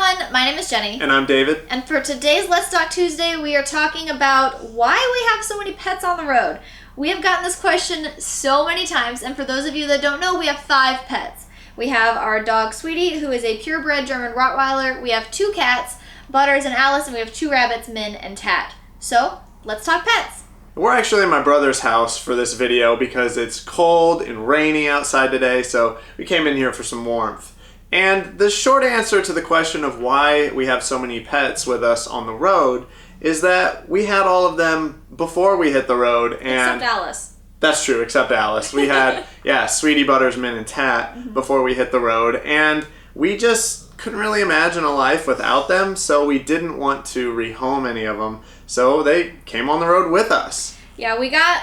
everyone, my name is Jenny. And I'm David. And for today's Let's Talk Tuesday, we are talking about why we have so many pets on the road. We have gotten this question so many times, and for those of you that don't know, we have 5 pets. We have our dog Sweetie, who is a purebred German Rottweiler. We have 2 cats, Butters and Alice, and we have 2 rabbits, Min and Tat. So, let's talk pets. We're actually in my brother's house for this video because it's cold and rainy outside today, so we came in here for some warmth. And the short answer to the question of why we have so many pets with us on the road is that we had all of them before we hit the road. And except Alice. That's true, except Alice. We had, Sweetie, Butters, Min, and Tat before we hit the road. And we just couldn't really imagine a life without them, so we didn't want to rehome any of them. So they came on the road with us. Yeah, we got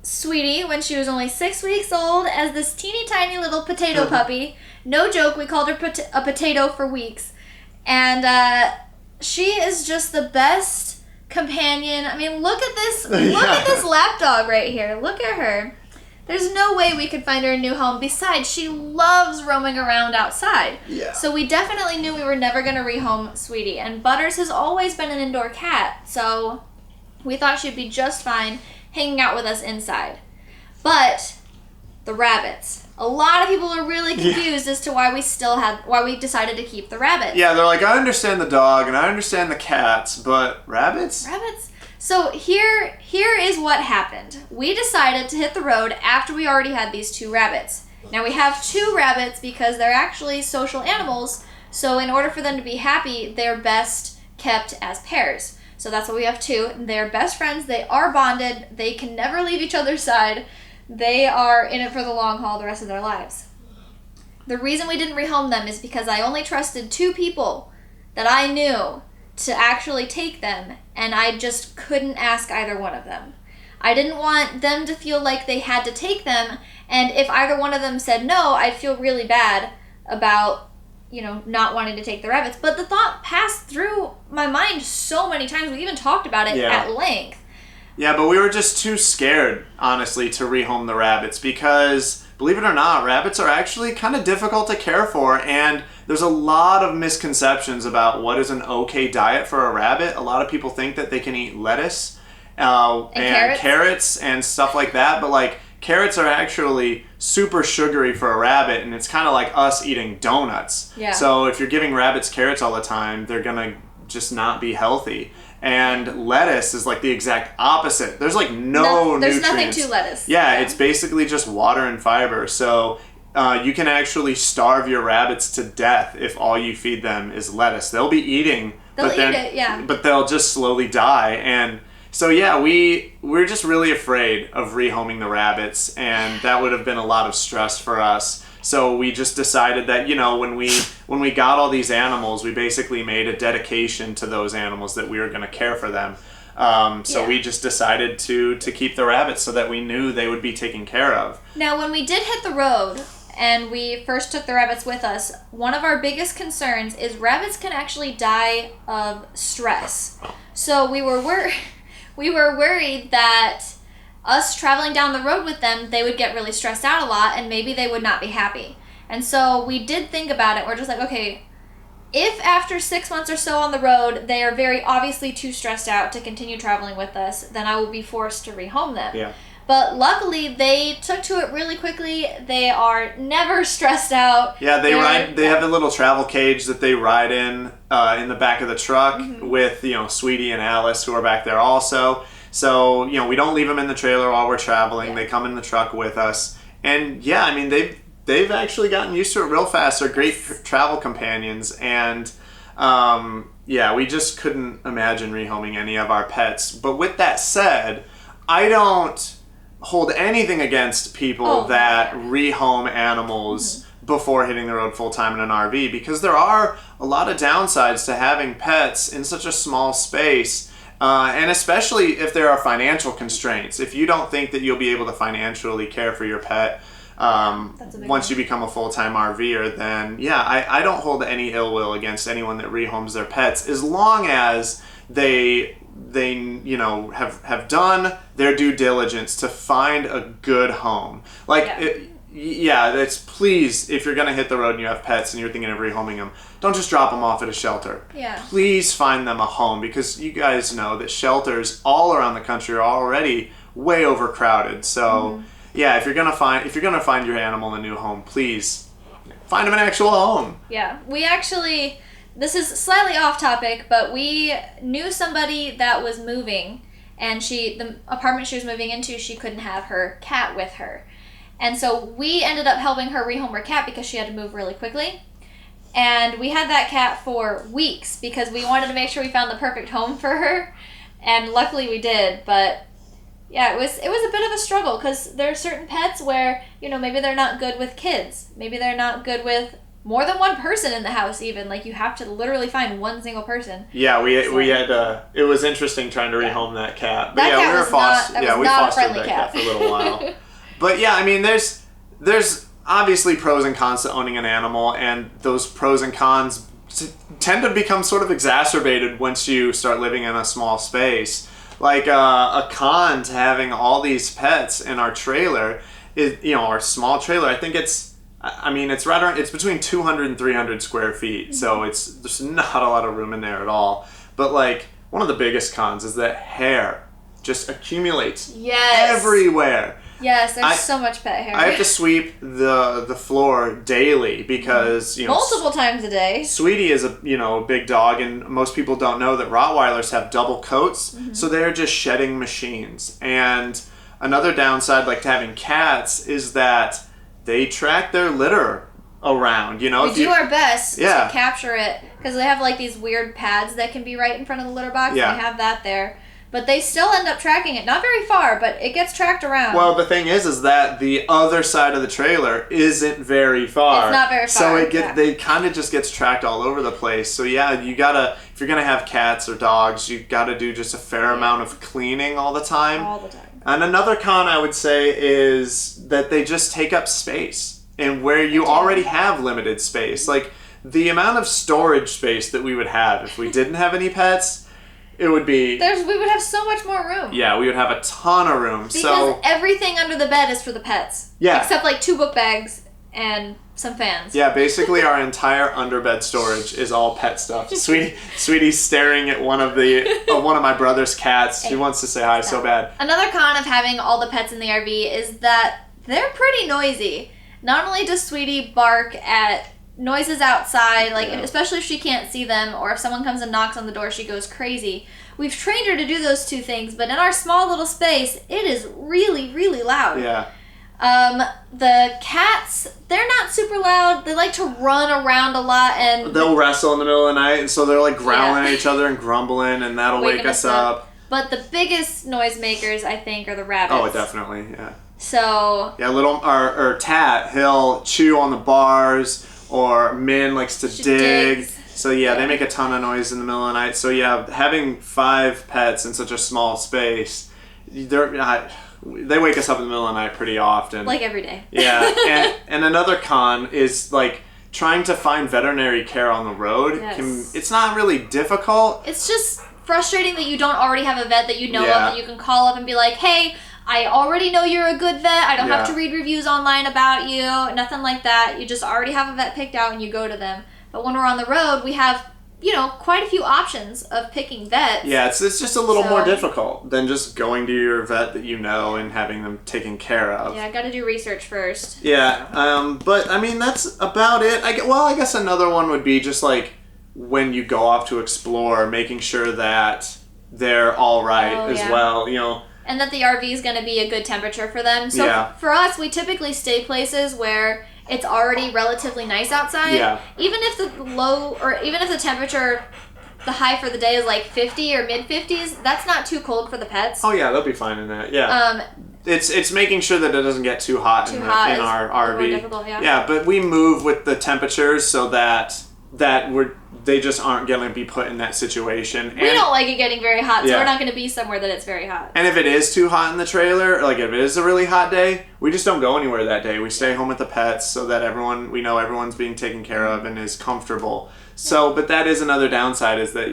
Sweetie when she was only 6 weeks old as this teeny tiny little potato puppy. No joke, we called her a potato for weeks. And she is just the best companion. I mean, look at this. Look at this lap dog right here. Look at her. There's no way we could find her a new home. Besides, she loves roaming around outside. Yeah. So we definitely knew we were never going to rehome Sweetie. And Butters has always been an indoor cat. So we thought she'd be just fine hanging out with us inside. But the rabbits. A lot of people are really confused as to why we decided to keep the rabbits. Yeah, they're like, I understand the dog and I understand the cats, but rabbits? Rabbits? So here is what happened. We decided to hit the road after we already had these 2 rabbits. Now we have 2 rabbits because they're actually social animals, so in order for them to be happy, they're best kept as pairs. So that's why we have 2. They're best friends. They are bonded. They can never leave each other's side. They are in it for the long haul the rest of their lives. The reason we didn't rehome them is because I only trusted 2 people that I knew to actually take them, and I just couldn't ask either one of them. I didn't want them to feel like they had to take them, and if either one of them said no, I'd feel really bad about, not wanting to take the rabbits. But the thought passed through my mind so many times. We even talked about it at length. Yeah, but we were just too scared, honestly, to rehome the rabbits because, believe it or not, rabbits are actually kind of difficult to care for, and there's a lot of misconceptions about what is an okay diet for a rabbit. A lot of people think that they can eat lettuce and carrots and stuff like that, but carrots are actually super sugary for a rabbit, and it's kind of like us eating donuts. Yeah. So if you're giving rabbits carrots all the time, they're going to just not be healthy. And lettuce is the exact opposite. There's no nutrients. There's nothing to lettuce. Yeah, it's basically just water and fiber. So you can actually starve your rabbits to death if all you feed them is lettuce. They'll be eating. But they'll just slowly die. And so we're just really afraid of rehoming the rabbits, and that would have been a lot of stress for us. So we just decided that, when we got all these animals, we basically made a dedication to those animals that we were going to care for them. We just decided to keep the rabbits so that we knew they would be taken care of. Now, when we did hit the road and we first took the rabbits with us, one of our biggest concerns is rabbits can actually die of stress. So we were worried that us traveling down the road with them, they would get really stressed out a lot and maybe they would not be happy. And so we did think about it. We're just like, okay, if after 6 months or so on the road, they are very obviously too stressed out to continue traveling with us, then I will be forced to rehome them. Yeah. But luckily, they took to it really quickly. They are never stressed out. Yeah, they have a little travel cage that they ride in the back of the truck with, Sweetie and Alice, who are back there also. So, we don't leave them in the trailer while we're traveling. Yeah. They come in the truck with us. And they've actually gotten used to it real fast. They're great travel companions. And we just couldn't imagine rehoming any of our pets. But with that said, I don't hold anything against people that rehome animals before hitting the road full time in an RV, because there are a lot of downsides to having pets in such a small space. And especially if there are financial constraints. If you don't think that you'll be able to financially care for your pet once you become a full-time RVer, then I don't hold any ill will against anyone that rehomes their pets, as long as they have done their due diligence to find a good home. That's please, if you're going to hit the road and you have pets and you're thinking of rehoming them, don't just drop them off at a shelter. Yeah. Please find them a home, because you guys know that shelters all around the country are already way overcrowded. So, yeah, if you're going to find your animal a new home, please find them an actual home. Yeah. We actually, this is slightly off topic, but we knew somebody that was moving, and the apartment she was moving into, she couldn't have her cat with her. And so we ended up helping her rehome her cat because she had to move really quickly. And we had that cat for weeks because we wanted to make sure we found the perfect home for her. And luckily we did. But yeah, it was a bit of a struggle because there are certain pets where, maybe they're not good with kids. Maybe they're not good with more than one person in the house even. Like, you have to literally find one single person. Yeah, we had it was interesting trying to rehome that cat. But that cat we was not a fostered friendly that cat for a little while. But yeah, I mean, there's obviously pros and cons to owning an animal, and those pros and cons tend to become sort of exacerbated once you start living in a small space. Like a con to having all these pets in our trailer is, our small trailer. I think it's right around, it's between 200 and 300 square feet, so there's not a lot of room in there at all. But like, one of the biggest cons is that hair just accumulates everywhere. Yes, there's so much pet hair. I have to sweep the floor daily because, multiple times a day. Sweetie is a big dog, and most people don't know that Rottweilers have double coats, so they're just shedding machines. And another downside, like to having cats, is that they track their litter around. We do our best to capture it, because they have like these weird pads that can be right in front of the litter box. Yeah. They have that there. But they still end up tracking it. Not very far, but it gets tracked around. Well, the thing is that the other side of the trailer isn't very far. It's not very far. So they kind of just gets tracked all over the place. So yeah, you gotta, if you're gonna have cats or dogs, you gotta do just a fair amount of cleaning all the time. All the time. And another con I would say is that they just take up space. And where you already have limited space. Like, the amount of storage space that we would have if we didn't have any pets, it would be... we would have so much more room. Yeah, we would have a ton of room. Because everything under the bed is for the pets. Yeah. Except like 2 book bags and some fans. Yeah, basically our entire underbed storage is all pet stuff. Sweetie's staring at one of my brother's cats. She wants to say hi so bad. Another con of having all the pets in the RV is that they're pretty noisy. Not only does Sweetie bark at noises outside, especially if she can't see them, or if someone comes and knocks on the door, she goes crazy. We've trained her to do those 2 things, but in our small little space, it is really, really loud. Yeah. The cats, they're not super loud. They like to run around a lot, and they'll wrestle in the middle of the night, and so they're like growling at each other and grumbling, and that'll wake us up. But the biggest noisemakers, I think, are the rabbits. Oh, definitely, yeah. So... Yeah, or Tat, he'll chew on the bars, or Min likes to dig. So yeah, they make a ton of noise in the middle of the night. So yeah, having 5 pets in such a small space, they wake us up in the middle of the night pretty often. Like every day. Yeah, and another con is like trying to find veterinary care on the road. Yes. It's not really difficult. It's just frustrating that you don't already have a vet that you know of, that you can call up and be like, hey, I already know you're a good vet. I don't have to read reviews online about you. Nothing like that. You just already have a vet picked out and you go to them. But when we're on the road, we have, quite a few options of picking vets. Yeah, it's just a little more difficult than just going to your vet that you know and having them taken care of. Yeah, I got to do research first. Yeah, but I mean, that's about it. I guess another one would be just like when you go off to explore, making sure that they're all right as well, And that the RV is going to be a good temperature for them. So for us, we typically stay places where it's already relatively nice outside. Yeah. Even if the temperature, the high for the day is like 50 or mid 50s, that's not too cold for the pets. Oh yeah, they'll be fine in that. Yeah. It's making sure that it doesn't get too hot in our RV. Difficult, yeah, but we move with the temperatures so that they just aren't going to be put in that situation. We don't like it getting very hot, so we're not going to be somewhere that it's very hot. And if it is too hot in the trailer, like if it is a really hot day, we just don't go anywhere that day. We stay home with the pets so that we know everyone's being taken care of and is comfortable. So, but that is another downside, is that,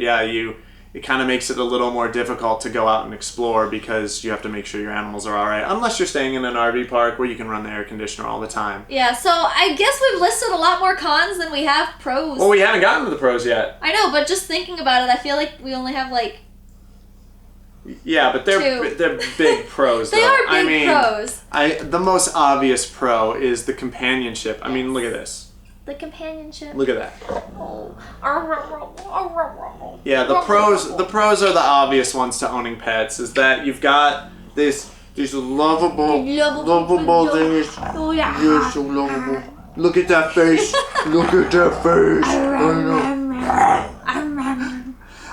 it kind of makes it a little more difficult to go out and explore because you have to make sure your animals are all right. Unless you're staying in an RV park where you can run the air conditioner all the time. Yeah, so I guess we've listed a lot more cons than we have pros. Well, we haven't gotten to the pros yet. I know, but just thinking about it, I feel like we only have like... Yeah, but they're big pros. They though. are big pros. The most obvious pro is the companionship. I mean, look at this. The companionship. Look at that. Oh. Yeah, the pros are the obvious ones to owning pets. Is that you've got these lovable things. Oh yeah. You're so lovable. Look at that face. Look at that face.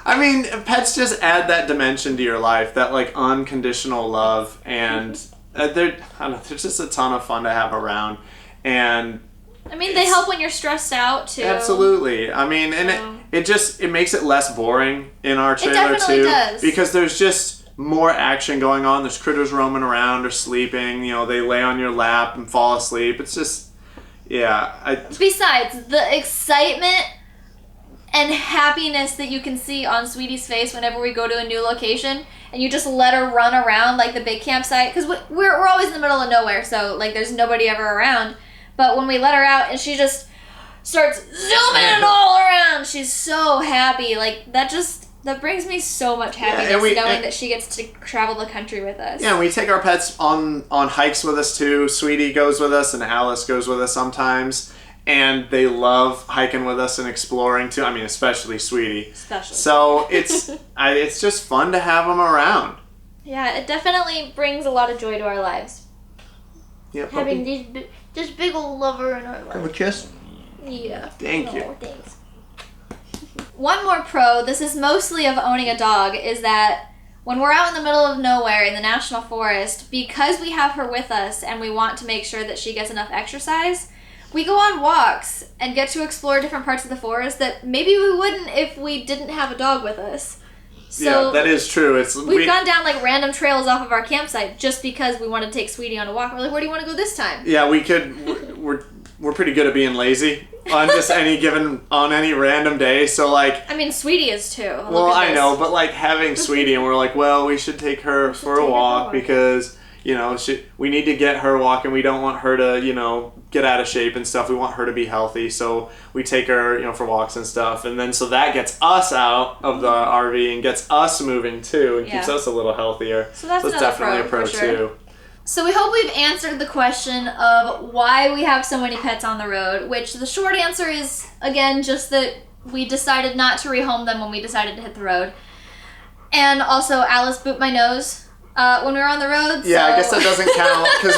I mean, pets just add that dimension to your life, that like unconditional love, and they're just a ton of fun to have around. And I mean, they help when you're stressed out too. Absolutely. I mean, and it makes it less boring in our trailer it definitely too, does. because there's just more action going on. There's critters roaming around or sleeping. You know, they lay on your lap and fall asleep. It's just, Besides the excitement and happiness that you can see on Sweetie's face whenever we go to a new location and you just let her run around like the big campsite, because we're always in the middle of nowhere, so like there's nobody ever around. But when we let her out and she just starts zooming all around, she's so happy. Like that brings me so much happiness knowing that she gets to travel the country with us. Yeah, and we take our pets on hikes with us too. Sweetie goes with us and Alice goes with us sometimes. And they love hiking with us and exploring too. I mean, especially Sweetie. So it's just fun to have them around. Yeah, it definitely brings a lot of joy to our lives. Yeah, having this big old lover in our life. Have a kiss? Yeah. Thank you. Thanks. One more pro, this is mostly of owning a dog, is that when we're out in the middle of nowhere in the national forest, because we have her with us and we want to make sure that she gets enough exercise, we go on walks and get to explore different parts of the forest that maybe we wouldn't if we didn't have a dog with us. So yeah, that is true. We've gone down like random trails off of our campsite just because we want to take Sweetie on a walk. We're like, where do you want to go this time? Yeah, we could. We're pretty good at being lazy on just on any random day. So like, I mean, Sweetie is too. Well, I know, but like having Sweetie and we're like, well, we should take her for a walk because we need to get her walking. We don't want her to get out of shape and stuff. We want her to be healthy, so we take her for walks and stuff, and then so that gets us out of the RV and gets us moving too, and keeps us a little healthier. So that's definitely a pro for sure. too. So we hope we've answered the question of why we have so many pets on the road, which the short answer is, again, just that we decided not to rehome them when we decided to hit the road. And also, Alice booped my nose when we were on the road. Yeah, I guess that doesn't count, because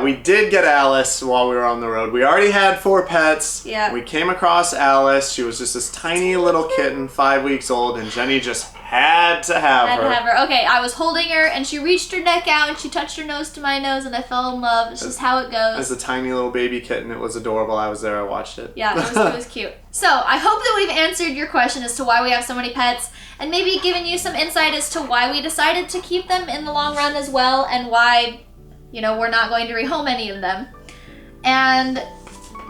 we did get Alice while we were on the road. We already had 4 pets. Yeah. We came across Alice. She was just this tiny little kitten, 5 weeks old, and Jenny just had to have her. Okay, I was holding her, and she reached her neck out, and she touched her nose to my nose, and I fell in love. It's just how it goes. As a tiny little baby kitten, it was adorable. I was there. I watched it. Yeah, it was cute. So, I hope that we've answered your question as to why we have so many pets, and maybe given you some insight as to why we decided to keep them in the long run as well, and why we're not going to rehome any of them. And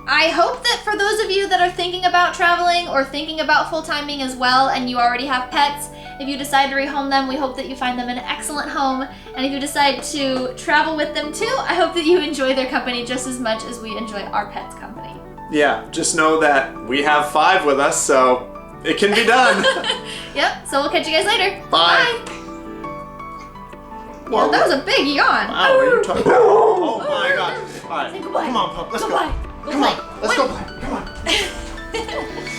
I hope that for those of you that are thinking about traveling or thinking about full-timing as well, and you already have pets, if you decide to rehome them, we hope that you find them an excellent home. And if you decide to travel with them too, I hope that you enjoy their company just as much as we enjoy our pets' company. Yeah, just know that we have 5 with us, so it can be done. Yep, so we'll catch you guys later. Bye. Well, that was a big yawn. Wow, what are you talking about? Oh my god. All right, say goodbye. Come on, pup, let's go. Goodbye. Come on, let's go play. Come on.